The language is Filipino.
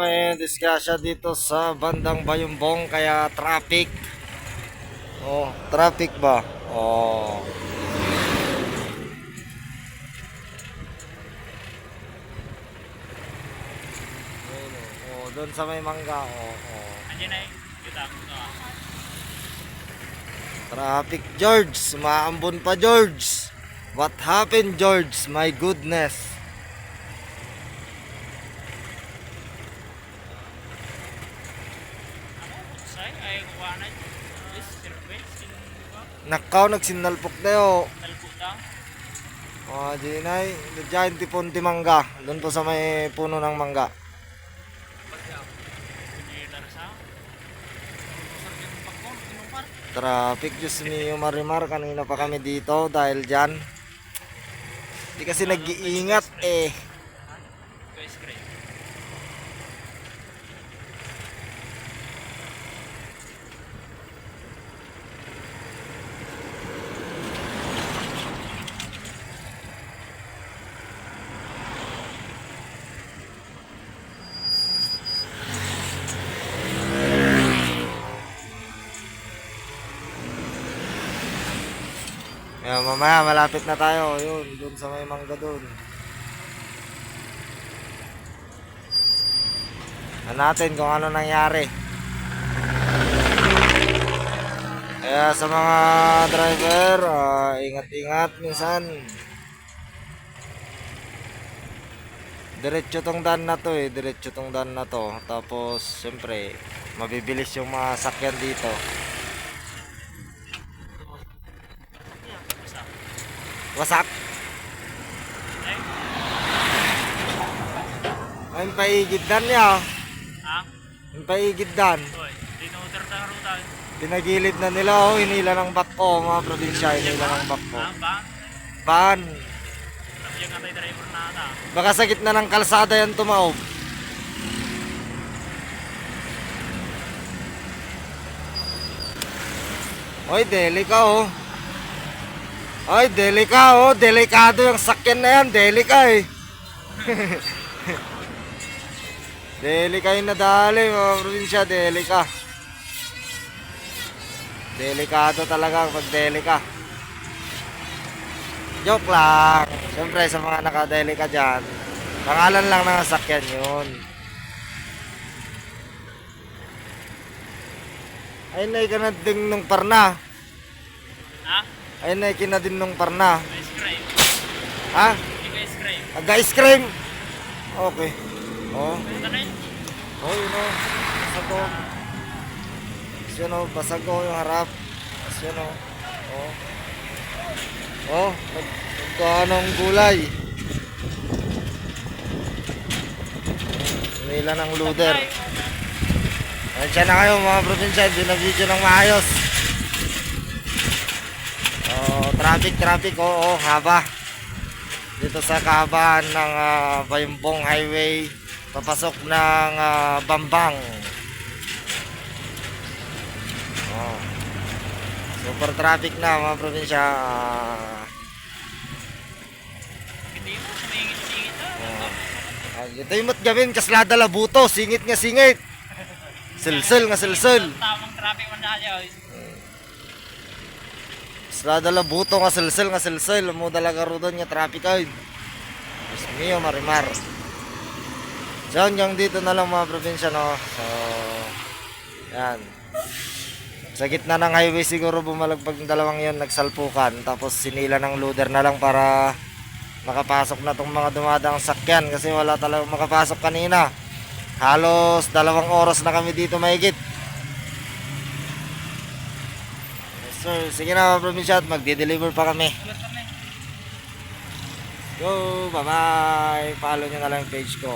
may disgrasya dito sa bandang Bayumbong kaya traffic. Oh, traffic ba? Oh. Ayun, oh, doon sa may mangga. Oh, oh. Andiyan na yung kita mo to. Traffic, George. Sumaambon pa, George. What happened, George? My goodness. Say, ay kuha na. This service in Nakaw, nagsinalpok na yun. talputa. Oh, Jinay. Diyan, tipon mangga. Doon po sa may puno ng mangga. Pinilar sa. Usap yung pakon, kinupar. Traffic, Diyos niyo Marimar. Kanina pa kami dito dahil dyan. Hindi kasi nag-iingat eh. Ice cream. Kaya mamaya malapit na tayo. Yun, doon sa may mangga doon. Natin kung ano nangyari. Kaya sa mga driver, ingat-ingat minsan. Diretso tong daan na to eh, diretso tong daan na to. Tapos siyempre, mabibilis yung mga sakyan dito. Wasak. Ay, Ay, paigid dan niya. ha? Yung paigid dan. Oy, dinodar na ruta. Pinagilid na nila oh, hinila ng bako, mga probinsya, hinila ng bako. Ha, ba? Ban. Sabi nga tayo driver na ata. Baka sa gitna ng kalsada yan tumaob. Oy, delika oh. Oy, delika oh. Delikado yung sakyan na yan. Delika eh. Delika yung nadali mga probinsya. Delika. Delikado talaga pag delika. Joke lang. Siyempre sa mga nakadelika dyan, pangalan lang ng sakyan yun. Ay na ikanading nung parna. Ha? Ay na ikinadin nung parna. Ice cream. Ha? Yung ice cream. Aga-ice cream. Okay. Oh. Ito na yun. Oh, yun o. Basag o. Yun o, basag o yung harap. Tapos yun o. Oh. Oh, nagkaan ng gulay. Nila ng loader. Ayan na kayo mga probinsya, hindi na video ng maayos. Oh, traffic, oo, haba. Dito sa kahabaan ng Bayumbong Highway, papasok ng Bambang. Oh. Super traffic na mga probinsya. Hindi mo, sumingit-singit na. Ito yung matgamin, kaslada labuto, singit nga singit. Silsil nga silsil. Tamang traffic man na siya. Kaslada labuto nga silsil. Mo dalaga ro doon nga traffic ay. Diyos mio, Marimar. So hanggang dito na lang mga probinsya no. So, yan. Sa gitna ng highway siguro bumalagpag ng dalawang yon, nagsalpukan. Tapos sinila ng loader na lang para makapasok na tong mga dumadaang sakyan. Kasi wala talagang makapasok kanina. Halos 2 oras na kami dito mahigit. Yes sir, sige na mga probinsya at magde-deliver pa kami. Go, bye bye. Follow nyo na lang yung page ko.